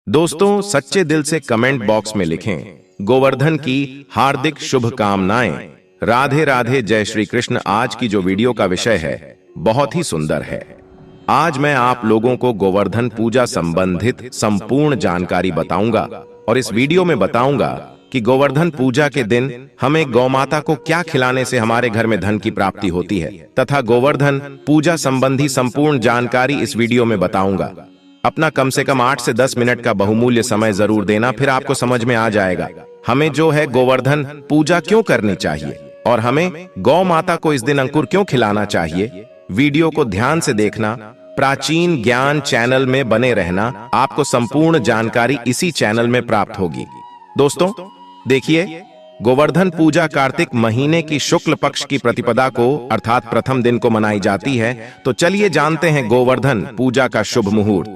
दोस्तों, सच्चे दिल से कमेंट बॉक्स में लिखें गोवर्धन की हार्दिक शुभकामनाएं। राधे राधे, जय श्री कृष्ण। आज की जो वीडियो का विषय है बहुत ही सुंदर है। आज मैं आप लोगों को गोवर्धन पूजा संबंधित संपूर्ण जानकारी बताऊंगा और इस वीडियो में बताऊंगा कि गोवर्धन पूजा के दिन हमें गौमाता को क्या खिलाने से हमारे घर में धन की प्राप्ति होती है तथा गोवर्धन पूजा संबंधी संपूर्ण जानकारी इस वीडियो में बताऊंगा। अपना कम से कम 8 से 10 मिनट का बहुमूल्य समय जरूर देना, फिर आपको समझ में आ जाएगा हमें जो है गोवर्धन पूजा क्यों करनी चाहिए और हमें गौ माता को इस दिन अंकुर क्यों खिलाना चाहिए। वीडियो को ध्यान से देखना, प्राचीन ज्ञान चैनल में बने रहना, आपको संपूर्ण जानकारी इसी चैनल में प्राप्त होगी। दोस्तों देखिए, गोवर्धन पूजा कार्तिक महीने की शुक्ल पक्ष की प्रतिपदा को अर्थात प्रथम दिन को मनाई जाती है। तो चलिए जानते हैं गोवर्धन पूजा का शुभ मुहूर्त।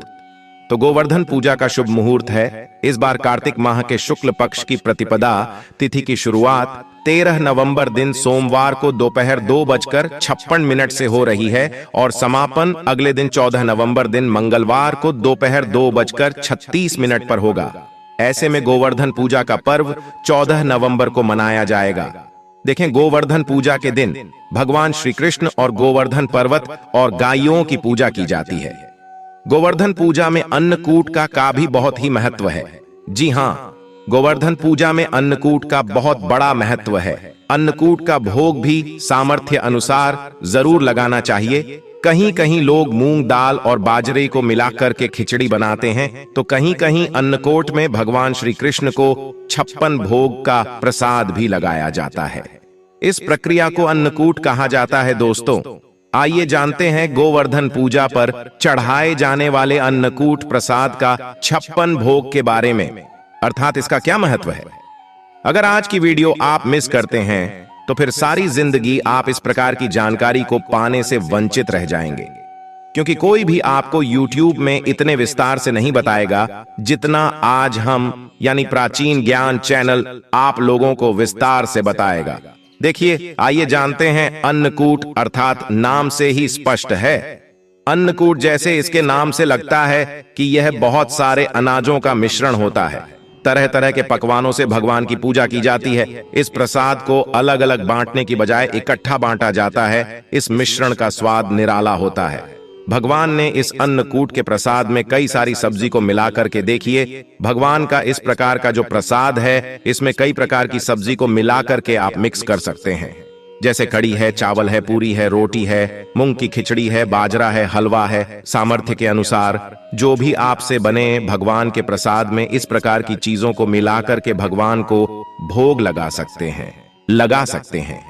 तो गोवर्धन पूजा का शुभ मुहूर्त है इस बार कार्तिक माह के शुक्ल पक्ष की प्रतिपदा तिथि की शुरुआत 13 नवंबर दिन सोमवार को दोपहर 2:56 से हो रही है और समापन अगले दिन 14 नवंबर दिन मंगलवार को दोपहर 2:36 पर होगा। ऐसे में गोवर्धन पूजा का पर्व 14 नवंबर को मनाया जाएगा। देखें, गोवर्धन पूजा के दिन भगवान श्री कृष्ण और गोवर्धन पर्वत और गायों की पूजा की जाती है। गोवर्धन पूजा में अन्नकूट का भी बहुत ही महत्व है। जी हाँ, गोवर्धन पूजा में अन्नकूट का बहुत बड़ा महत्व है। अन्नकूट का भोग भी सामर्थ्य अनुसार जरूर लगाना चाहिए। कहीं कहीं लोग मूंग दाल और बाजरे को मिलाकर के खिचड़ी बनाते हैं, तो कहीं कहीं अन्नकूट में भगवान श्री कृष्ण को 56 भोग का प्रसाद भी लगाया जाता है। इस प्रक्रिया को अन्नकूट कहा जाता है। दोस्तों आइए जानते हैं गोवर्धन पूजा पर चढ़ाए जाने वाले अन्नकूट प्रसाद का 56 भोग के बारे में, अर्थात इसका क्या महत्व है। अगर आज की वीडियो आप मिस करते हैं तो फिर सारी जिंदगी आप इस प्रकार की जानकारी को पाने से वंचित रह जाएंगे, क्योंकि कोई भी आपको YouTube में इतने विस्तार से नहीं बताएगा जितना आज हम यानी प्राचीन ज्ञान चैनल आप लोगों को विस्तार से बताएगा। देखिए, आइए जानते हैं अन्नकूट अर्थात नाम से ही स्पष्ट है। अन्नकूट जैसे इसके नाम से लगता है कि यह बहुत सारे अनाजों का मिश्रण होता है। तरह तरह के पकवानों से भगवान की पूजा की जाती है। इस प्रसाद को अलग अलग बांटने की बजाय इकट्ठा बांटा जाता है। इस मिश्रण का स्वाद निराला होता है। भगवान ने इस अन्नकूट के प्रसाद में कई सारी सब्जी को मिलाकर के देखिए। भगवान का इस प्रकार का जो प्रसाद है, इसमें कई प्रकार की सब्जी को मिलाकर के आप मिक्स कर सकते हैं, जैसे कड़ी है, चावल है, पूरी है, रोटी है, मूंग की खिचड़ी है, बाजरा है, हलवा है। सामर्थ्य के अनुसार जो भी आपसे बने भगवान के प्रसाद में इस प्रकार की चीजों को मिलाकर के भगवान को भोग लगा सकते हैं।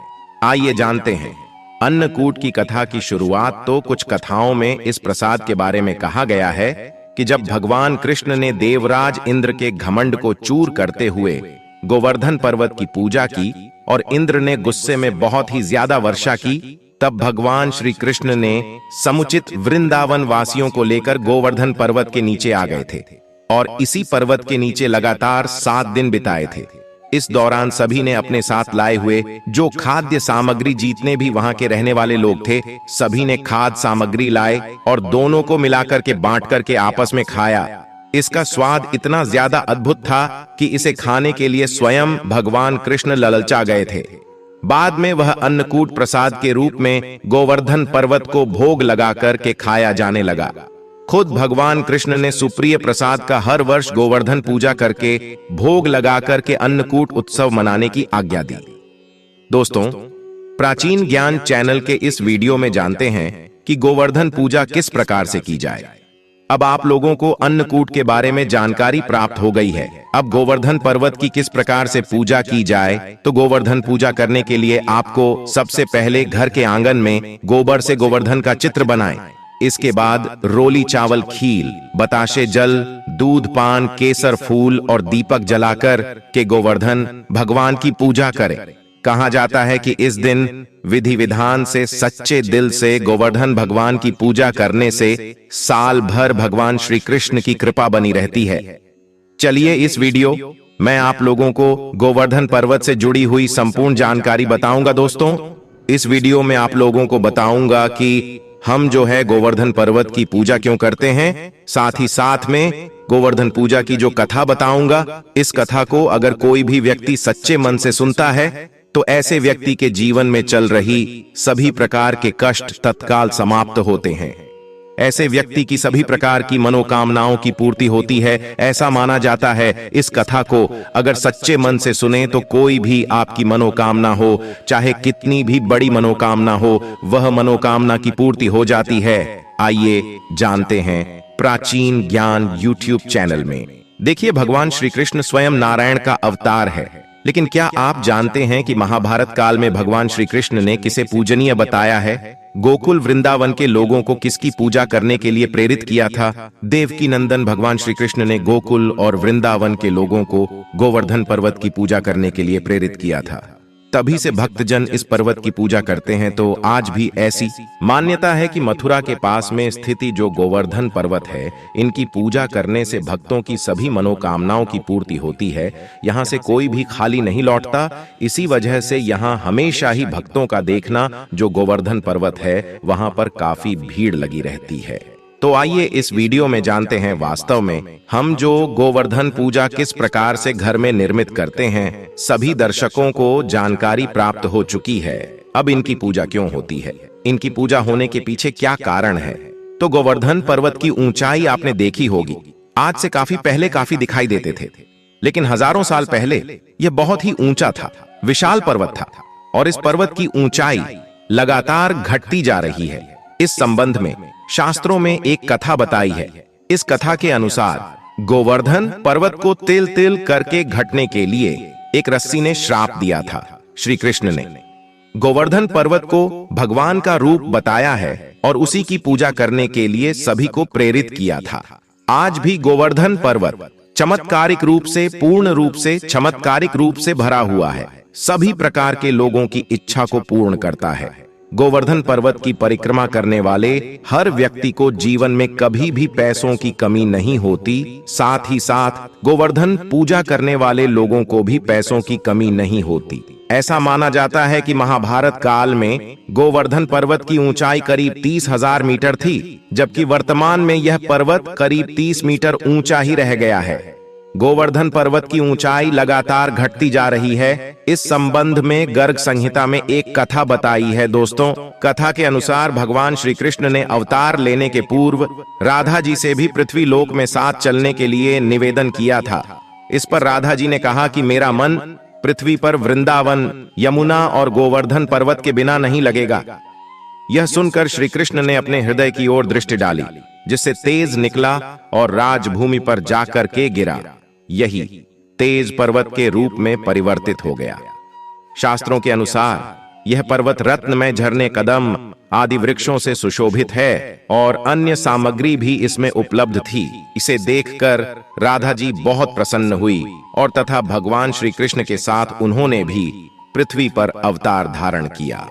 आइए जानते हैं अन्नकूट की कथा की शुरुआत। तो कुछ कथाओं में इस प्रसाद के बारे में कहा गया है कि जब भगवान कृष्ण ने देवराज इंद्र के घमंड को चूर करते हुए गोवर्धन पर्वत की पूजा की और इंद्र ने गुस्से में बहुत ही ज्यादा वर्षा की, तब भगवान श्री कृष्ण ने समुचित वृंदावन वासियों को लेकर गोवर्धन पर्वत के नीचे आ गए थे और इसी पर्वत के नीचे लगातार 7 दिन बिताए थे। इस दौरान सभी ने अपने साथ लाए हुए जो खाद्य सामग्री, जितने भी वहां के रहने वाले लोग थे, सभी ने खाद्य सामग्री लाए और दोनों को मिलाकर के बांट करके आपस में खाया। इसका स्वाद इतना ज्यादा अद्भुत था कि इसे खाने के लिए स्वयं भगवान कृष्ण ललचा गए थे। बाद में वह अन्नकूट प्रसाद के रूप में गोवर्धन पर्वत को भोग लगाकर के खाया जाने लगा। खुद भगवान कृष्ण ने सुप्रिय प्रसाद का हर वर्ष गोवर्धन पूजा करके भोग लगाकर के अन्नकूट उत्सव मनाने की आज्ञा दी। दोस्तों, प्राचीन ज्ञान चैनल के इस वीडियो में जानते हैं कि गोवर्धन पूजा किस प्रकार से की जाए। अब आप लोगों को अन्नकूट के बारे में जानकारी प्राप्त हो गई है। अब गोवर्धन पर्वत की किस प्रकार से पूजा की जाए। तो गोवर्धन पूजा करने के लिए आपको सबसे पहले घर के आंगन में गोबर से गोवर्धन का चित्र बनाएं। इसके बाद रोली चावल, खील, बताशे जल, दूध पान, केसर फूल और दीपक जलाकर के गोवर्धन भगवान की पूजा करें। कहा जाता है कि इस दिन विधि विधान से सच्चे दिल से गोवर्धन भगवान की पूजा करने से साल भर भगवान श्री कृष्ण की कृपा बनी रहती है। चलिए, इस वीडियो मैं आप लोगों को गोवर्धन पर्वत से जुड़ी हुई संपूर्ण जानकारी बताऊंगा। दोस्तों इस वीडियो में आप लोगों को बताऊंगा कि हम जो है गोवर्धन पर्वत की पूजा क्यों करते हैं, साथ ही साथ में गोवर्धन पूजा की जो कथा बताऊंगा, इस कथा को अगर कोई भी व्यक्ति सच्चे मन से सुनता है तो ऐसे व्यक्ति के जीवन में चल रही सभी प्रकार के कष्ट तत्काल समाप्त होते हैं। ऐसे व्यक्ति की सभी प्रकार की मनोकामनाओं की पूर्ति होती है। ऐसा माना जाता है इस कथा को अगर सच्चे मन से सुने तो कोई भी आपकी मनोकामना हो, चाहे कितनी भी बड़ी मनोकामना हो, वह मनोकामना की पूर्ति हो जाती है। आइए जानते हैं प्राचीन ज्ञान YouTube चैनल में। देखिए, भगवान श्री कृष्ण स्वयं नारायण का अवतार है, लेकिन क्या आप जानते हैं कि महाभारत काल में भगवान श्री कृष्ण ने किसे पूजनीय बताया है? गोकुल वृंदावन के लोगों को किसकी पूजा करने के लिए प्रेरित किया था? देवकी नंदन भगवान श्री कृष्ण ने गोकुल और वृंदावन के लोगों को गोवर्धन पर्वत की पूजा करने के लिए प्रेरित किया था। तभी से भक्तजन इस पर्वत की पूजा करते हैं। तो आज भी ऐसी मान्यता है कि मथुरा के पास में स्थिति जो गोवर्धन पर्वत है, इनकी पूजा करने से भक्तों की सभी मनोकामनाओं की पूर्ति होती है। यहाँ से कोई भी खाली नहीं लौटता। इसी वजह से यहाँ हमेशा ही भक्तों का देखना जो गोवर्धन पर्वत है, वहां पर काफी भीड़ लगी रहती है। तो आइए इस वीडियो में जानते हैं वास्तव में हम जो गोवर्धन पूजा किस प्रकार से घर में निर्मित करते हैं। सभी दर्शकों को जानकारी प्राप्त हो चुकी है। अब इनकी पूजा क्यों होती है, इनकी पूजा होने के पीछे क्या कारण है? तो गोवर्धन पर्वत की ऊंचाई आपने देखी होगी। आज से काफी पहले काफी दिखाई देते थे, लेकिन हजारों साल पहले यह बहुत ही ऊंचा था, विशाल पर्वत था और इस पर्वत की ऊंचाई लगातार घटती जा रही है। इस संबंध में शास्त्रों में एक कथा बताई है। इस कथा के अनुसार गोवर्धन पर्वत को तिल तिल करके घटने के लिए एक रस्सी ने श्राप दिया था। श्री कृष्ण ने गोवर्धन पर्वत को भगवान का रूप बताया है और उसी की पूजा करने के लिए सभी को प्रेरित किया था। आज भी गोवर्धन पर्वत चमत्कारिक रूप से, पूर्ण रूप से, चमत्कारिक रूप से भरा हुआ है। सभी प्रकार के लोगों की इच्छा को पूर्ण करता है। गोवर्धन पर्वत की परिक्रमा करने वाले हर व्यक्ति को जीवन में कभी भी पैसों की कमी नहीं होती। साथ ही साथ गोवर्धन पूजा करने वाले लोगों को भी पैसों की कमी नहीं होती। ऐसा माना जाता है कि महाभारत काल में गोवर्धन पर्वत की ऊंचाई करीब 30,000 मीटर थी, जबकि वर्तमान में यह पर्वत करीब 30 मीटर ऊंचा ही रह गया है। गोवर्धन पर्वत की ऊंचाई लगातार घटती जा रही है। इस संबंध में गर्ग संहिता में एक कथा बताई है। दोस्तों, कथा के अनुसार भगवान श्री कृष्ण ने अवतार लेने के पूर्व राधा जी से भी पृथ्वी लोक में साथ चलने के लिए निवेदन किया था। इस पर राधा जी ने कहा कि मेरा मन पृथ्वी पर वृंदावन, यमुना और गोवर्धन पर्वत के बिना नहीं लगेगा। यह सुनकर श्री कृष्ण ने अपने हृदय की ओर दृष्टि डाली, जिससे तेज निकला और राजभूमि पर जाकर के गिरा। यही तेज पर्वत के रूप में परिवर्तित हो गया। शास्त्रों के अनुसार यह पर्वत रत्नमय झरने, कदम आदि वृक्षों से सुशोभित है और अन्य सामग्री भी इसमें उपलब्ध थी। इसे देखकर राधा जी बहुत प्रसन्न हुई और तथा भगवान श्री कृष्ण के साथ उन्होंने भी पृथ्वी पर अवतार धारण किया।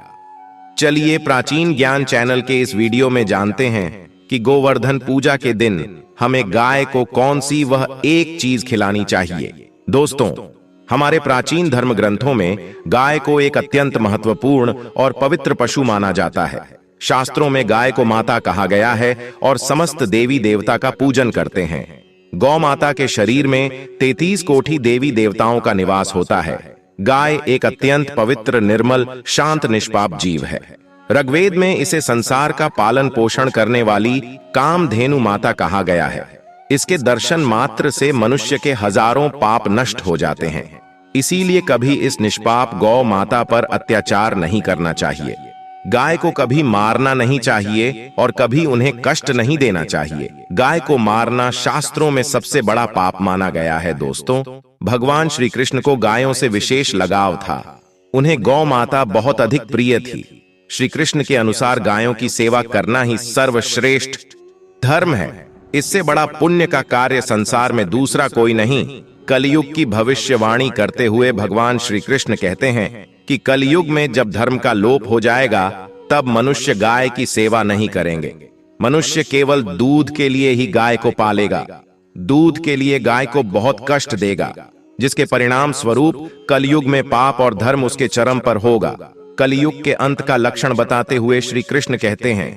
चलिए प्राचीन ज्ञान चैनल के इस वीडियो में जानते हैं कि गोवर्धन पूजा के दिन हमें गाय को कौन सी वह एक चीज खिलानी चाहिए। दोस्तों, हमारे प्राचीन धर्म ग्रंथों में गाय को एक अत्यंत महत्वपूर्ण और पवित्र पशु माना जाता है। शास्त्रों में गाय को माता कहा गया है और समस्त देवी देवता का पूजन करते हैं। गौ माता के शरीर में 33 कोटि देवी देवताओं का निवास होता है। गाय एक अत्यंत पवित्र, निर्मल, शांत, निष्पाप जीव है। ऋग्वेद में इसे संसार का पालन पोषण करने वाली कामधेनु माता कहा गया है। इसके दर्शन मात्र से मनुष्य के हजारों पाप नष्ट हो जाते हैं। इसीलिए कभी इस निष्पाप गौ माता पर अत्याचार नहीं करना चाहिए। गाय को कभी मारना नहीं चाहिए और कभी उन्हें कष्ट नहीं देना चाहिए। गाय को मारना शास्त्रों में सबसे बड़ा पाप माना गया है। दोस्तों, भगवान श्री कृष्ण को गायों से विशेष लगाव था। उन्हें गौ माता बहुत अधिक प्रिय थी। श्री कृष्ण के अनुसार गायों की सेवा करना ही सर्वश्रेष्ठ धर्म है। इससे बड़ा पुण्य का कार्य संसार में दूसरा कोई नहीं। कलयुग की भविष्यवाणी करते हुए भगवान श्री कृष्ण कहते हैं कि कलयुग में जब धर्म का लोप हो जाएगा, तब मनुष्य गाय की सेवा नहीं करेंगे। मनुष्य केवल दूध के लिए ही गाय को पालेगा। दूध के लिए गाय को बहुत कष्ट देगा, जिसके परिणाम स्वरूप कलयुग में पाप और धर्म उसके चरम पर होगा। कलयुग के अंत का लक्षण बताते हुए श्री कृष्ण कहते हैं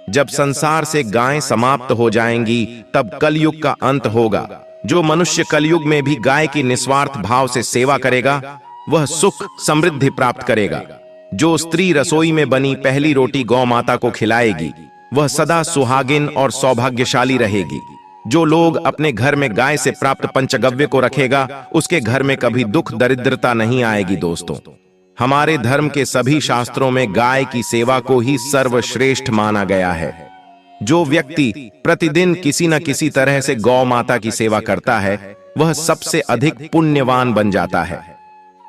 जब संसार से गायें समाप्त हो जाएंगी तब कलयुग का अंत होगा। जो मनुष्य कलयुग में भी गाय की निस्वार्थ भाव से सेवा करेगा वह सुख समृद्धि प्राप्त करेगा। जो स्त्री रसोई में बनी पहली रोटी गौ माता को खिलाएगी वह सदा सुहागिन और सौभाग्यशाली रहेगी। जो लोग अपने घर में गाय से प्राप्त पंचगव्य को रखेगा उसके घर में कभी दुख दरिद्रता नहीं आएगी। दोस्तों, हमारे धर्म के सभी शास्त्रों में गाय की सेवा को ही सर्वश्रेष्ठ माना गया है। जो व्यक्ति प्रतिदिन किसी न किसी तरह से गौ माता की सेवा करता है वह सबसे अधिक पुण्यवान बन जाता है।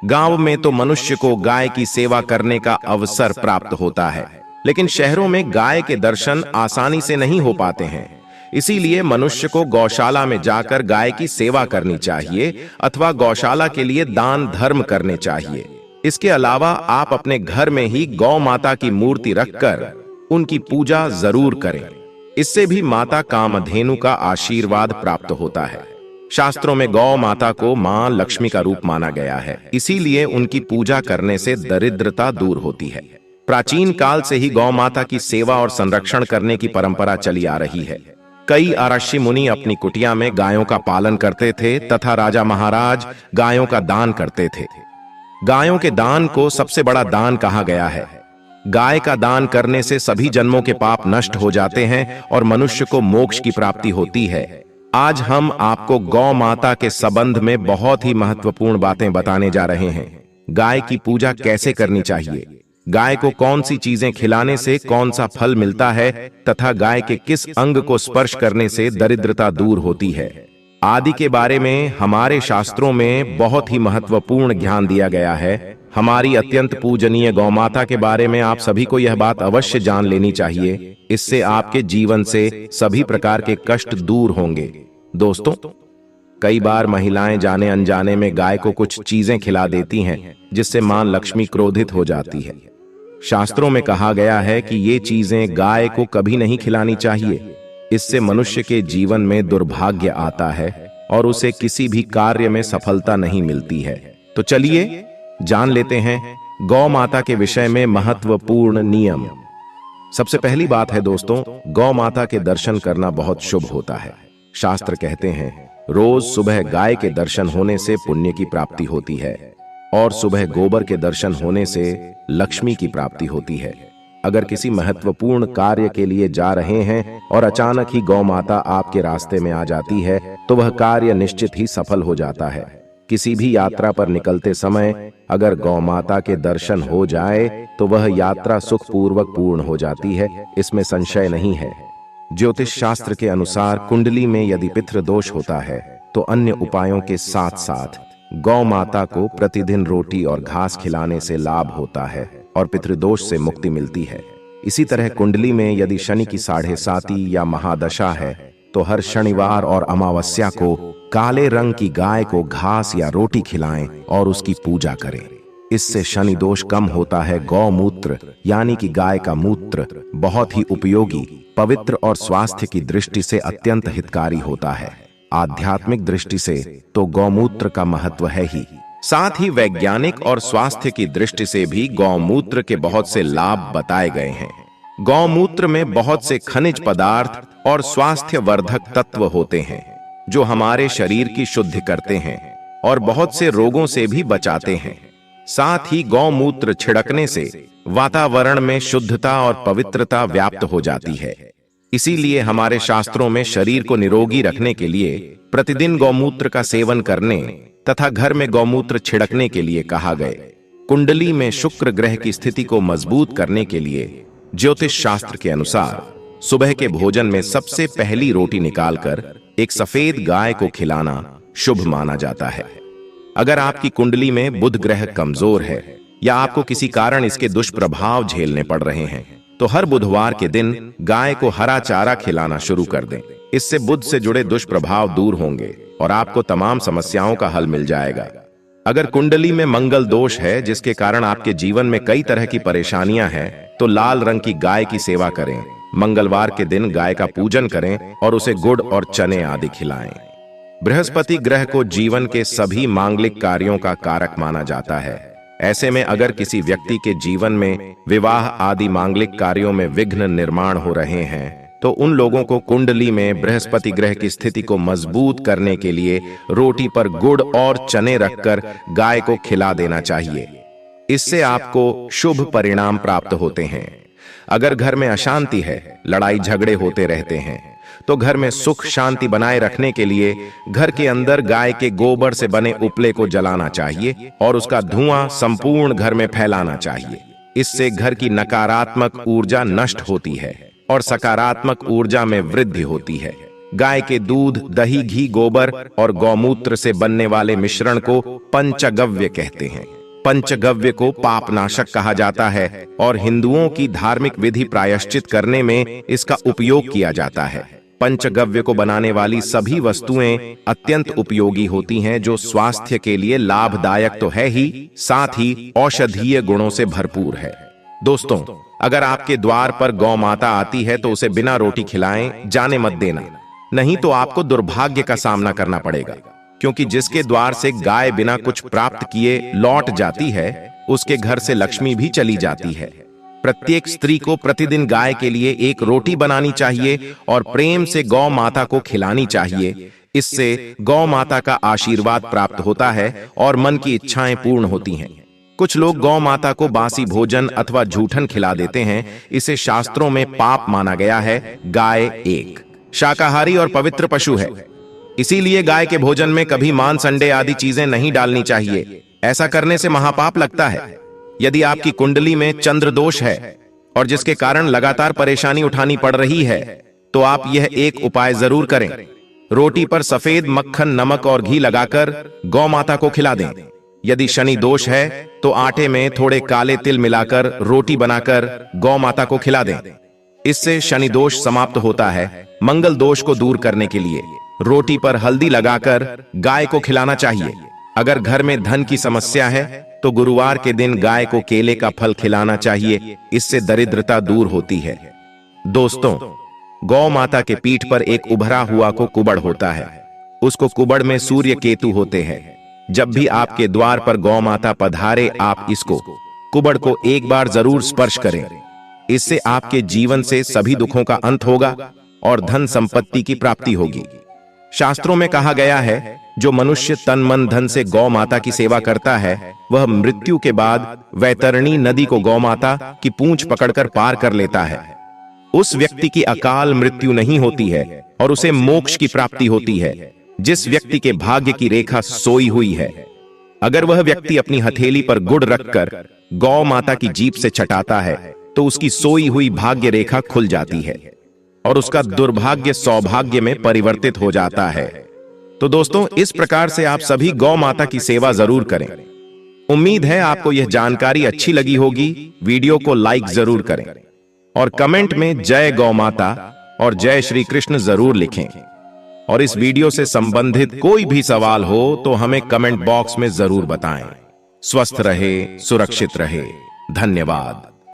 गांव में तो मनुष्य को गाय की सेवा करने का अवसर प्राप्त होता है, लेकिन शहरों में गाय के दर्शन आसानी से नहीं हो पाते हैं। इसीलिए मनुष्य को गौशाला में जाकर गाय की सेवा करनी चाहिए अथवा गौशाला के लिए दान धर्म करने चाहिए। इसके अलावा आप अपने घर में ही गौ माता की मूर्ति रखकर उनकी पूजा जरूर करें। इससे भी माता कामधेनु का आशीर्वाद प्राप्त होता है। शास्त्रों में गौ माता को मां लक्ष्मी का रूप माना गया है, इसीलिए उनकी पूजा करने से दरिद्रता दूर होती है। प्राचीन काल से ही गौ माता की सेवा और संरक्षण करने की परंपरा चली आ रही है। कई ऋषि मुनि अपनी कुटिया में गायों का पालन करते थे तथा राजा महाराज गायों का दान करते थे। गायों के दान को सबसे बड़ा दान कहा गया है। गाय का दान करने से सभी जन्मों के पाप नष्ट हो जाते हैं और मनुष्य को मोक्ष की प्राप्ति होती है। आज हम आपको गौ माता के संबंध में बहुत ही महत्वपूर्ण बातें बताने जा रहे हैं। गाय की पूजा कैसे करनी चाहिए, गाय को कौन सी चीजें खिलाने से कौन सा फल मिलता है तथा गाय के किस अंग को स्पर्श करने से दरिद्रता दूर होती है आदि के बारे में हमारे शास्त्रों में बहुत ही महत्वपूर्ण ज्ञान दिया गया है। हमारी अत्यंत पूजनीय गौ माता के बारे में आप सभी को यह बात अवश्य जान लेनी चाहिए। इससे आपके जीवन से सभी प्रकार के कष्ट दूर होंगे। दोस्तों, कई बार महिलाएं जाने अनजाने में गाय को कुछ चीजें खिला देती हैं जिससे मां लक्ष्मी क्रोधित हो जाती है। शास्त्रों में कहा गया है कि ये चीजें गाय को कभी नहीं खिलानी चाहिए। इससे मनुष्य के जीवन में दुर्भाग्य आता है और उसे किसी भी कार्य में सफलता नहीं मिलती है। तो चलिए जान लेते हैं गौ माता के विषय में महत्वपूर्ण नियम। सबसे पहली बात है दोस्तों, गौ माता के दर्शन करना बहुत शुभ होता है। शास्त्र कहते हैं रोज सुबह गाय के दर्शन होने से पुण्य की प्राप्ति होती है और सुबह गोबर के दर्शन होने से लक्ष्मी की प्राप्ति होती है। अगर किसी महत्वपूर्ण कार्य के लिए जा रहे हैं और अचानक ही गौ माता आपके रास्ते में आ जाती है तो वह कार्य निश्चित ही सफल हो जाता है। किसी भी यात्रा पर निकलते समय अगर गौ माता के दर्शन हो जाए तो वह यात्रा सुखपूर्वक पूर्ण हो जाती है, इसमें संशय नहीं है। ज्योतिष शास्त्र के अनुसार कुंडली में यदि पितृदोष होता है तो अन्य उपायों के साथ साथ गौ माता को प्रतिदिन रोटी और घास खिलाने से लाभ होता है और पितृदोष से मुक्ति मिलती है। इसी तरह कुंडली में यदि शनि की 7.5 या महादशा है तो हर शनिवार और अमावस्या को काले रंग की गाय को घास या रोटी खिलाएं और उसकी पूजा करें। इससे शनि दोष कम होता है। गौमूत्र यानी कि गाय का मूत्र बहुत ही उपयोगी, पवित्र और स्वास्थ्य की दृष्टि से अत्यंत हितकारी होता है। आध्यात्मिक दृष्टि से तो गौमूत्र का महत्व है ही, साथ ही वैज्ञानिक और स्वास्थ्य की दृष्टि से भी गौमूत्र के बहुत से लाभ बताए गए हैं। गौमूत्र में बहुत से खनिज पदार्थ और स्वास्थ्य वर्धक तत्व होते हैं जो हमारे शरीर की शुद्धि करते हैं और बहुत से रोगों से भी बचाते हैं। साथ ही गौमूत्र छिड़कने से वातावरण में शुद्धता और पवित्रता व्याप्त हो जाती है। इसीलिए हमारे शास्त्रों में शरीर को निरोगी रखने के लिए प्रतिदिन गौमूत्र का सेवन करने तथा घर में गौमूत्र छिड़कने के लिए कहा गए। कुंडली में शुक्र ग्रह की स्थिति को मजबूत करने के लिए ज्योतिष शास्त्र के अनुसार सुबह के भोजन में सबसे पहली रोटी निकालकर एक सफेद गाय को खिलाना शुभ माना जाता है। अगर आपकी कुंडली में बुध ग्रह कमजोर है या आपको किसी कारण इसके दुष्प्रभाव झेलने पड़ रहे हैं तो हर बुधवार के दिन गाय को हरा चारा खिलाना शुरू कर दें। इससे बुध से जुड़े दुष्प्रभाव दूर होंगे और आपको तमाम समस्याओं का हल मिल जाएगा। अगर कुंडली में मंगल दोष है जिसके कारण आपके जीवन में कई तरह की परेशानियां हैं तो लाल रंग की गाय की सेवा करें। मंगलवार के दिन गाय का पूजन करें और उसे गुड़ और चने आदि खिलाएं। बृहस्पति ग्रह को जीवन के सभी मांगलिक कार्यों का कारक माना जाता है। ऐसे में अगर किसी व्यक्ति के जीवन में विवाह आदि मांगलिक कार्यों में विघ्न निर्माण हो रहे हैं तो उन लोगों को कुंडली में बृहस्पति ग्रह की स्थिति को मजबूत करने के लिए रोटी पर गुड़ और चने रखकर गाय को खिला देना चाहिए। इससे आपको शुभ परिणाम प्राप्त होते हैं। अगर घर में अशांति है, लड़ाई झगड़े होते रहते हैं, तो घर में सुख शांति बनाए रखने के लिए घर के अंदर गाय के गोबर से बने उपले को जलाना चाहिए और उसका धुआं संपूर्ण घर में फैलाना चाहिए। इससे घर की नकारात्मक ऊर्जा नष्ट होती है और सकारात्मक ऊर्जा में वृद्धि होती है। गाय के दूध, दही, घी, गोबर और गौमूत्र से बनने वाले मिश्रण को पंचगव्य कहते हैं। पंचगव्य को पापनाशक कहा जाता है और हिंदुओं की धार्मिक विधि प्रायश्चित करने में इसका उपयोग किया जाता है। पंचगव्य को बनाने वाली सभी वस्तुएं अत्यंत उपयोगी होती हैं, जो स्वास्थ्य के लिए लाभदायक तो है ही, साथ ही औषधीय गुणों से भरपूर है। दोस्तों, अगर आपके द्वार पर गौ माता आती है तो उसे बिना रोटी खिलाएं जाने मत देना, नहीं तो आपको दुर्भाग्य का सामना करना पड़ेगा। क्योंकि जिसके द्वार से गाय बिना कुछ प्राप्त किए लौट जाती है, उसके घर से लक्ष्मी भी चली जाती है। प्रत्येक स्त्री को प्रतिदिन गाय के लिए एक रोटी बनानी चाहिए और प्रेम से गौ माता को खिलानी चाहिए। इससे गौ माता का आशीर्वाद प्राप्त होता है और मन की इच्छाएं पूर्ण होती हैं। कुछ लोग गौ माता को बासी भोजन अथवा जूठन खिला देते हैं। इसे शास्त्रों में पाप माना गया है। गाय एक शाकाहारी और पवित्र पशु है, इसीलिए गाय के भोजन में कभी मांस, अंडे आदि चीजें नहीं डालनी चाहिए। ऐसा करने से महापाप लगता है। यदि आपकी कुंडली में चंद्र दोष है और जिसके कारण लगातार परेशानी उठानी पड़ रही है, तो आप यह एक उपाय जरूर करें। रोटी पर सफेद मक्खन, नमक और घी लगाकर गौ माता को खिला दें। यदि शनि दोष है तो आटे में थोड़े काले तिल मिलाकर रोटी बनाकर गौ माता को खिला दें। इससे शनि दोष समाप्त होता है। मंगल दोष को दूर करने के लिए रोटी पर हल्दी लगाकर गाय को खिलाना चाहिए। अगर घर में धन की समस्या है तो गुरुवार के दिन गाय को केले का फल खिलाना चाहिए। इससे दरिद्रता दूर होती है। दोस्तों, गौ माता के पीठ पर एक उभरा हुआ को कुबड़ होता है। उसको कुबड़ में सूर्य केतु होते हैं। जब भी आपके द्वार पर गौ माता पधारे, आप इसको कुबड़ को एक बार जरूर स्पर्श करें। इससे आपके जीवन से सभी दुखों का अंत होगा और धन संपत्ति की प्राप्ति होगी। शास्त्रों में कहा गया है, जो मनुष्य तन मन धन से गौ माता की सेवा करता है, वह मृत्यु के बाद वैतरणी नदी को गौ माता की पूंछ पकड़कर पार कर लेता है। उस व्यक्ति की अकाल मृत्यु नहीं होती है और उसे मोक्ष की प्राप्ति होती है, जिस व्यक्ति के भाग्य की रेखा सोई हुई है। अगर वह व्यक्ति अपनी हथेली पर गुड़ रखकर गौ माता की जीभ से चटाता है तो उसकी सोई हुई भाग्य रेखा खुल जाती है और उसका दुर्भाग्य सौभाग्य में परिवर्तित हो जाता है। तो दोस्तों, इस प्रकार से आप सभी गौ माता की सेवा जरूर करें। उम्मीद है आपको यह जानकारी अच्छी लगी होगी। वीडियो को लाइक जरूर करें और कमेंट में जय गौ माता और जय श्री कृष्ण जरूर लिखें। और इस वीडियो से संबंधित कोई भी सवाल हो तो हमें कमेंट बॉक्स में जरूर बताएं। स्वस्थ रहे, सुरक्षित रहे। धन्यवाद।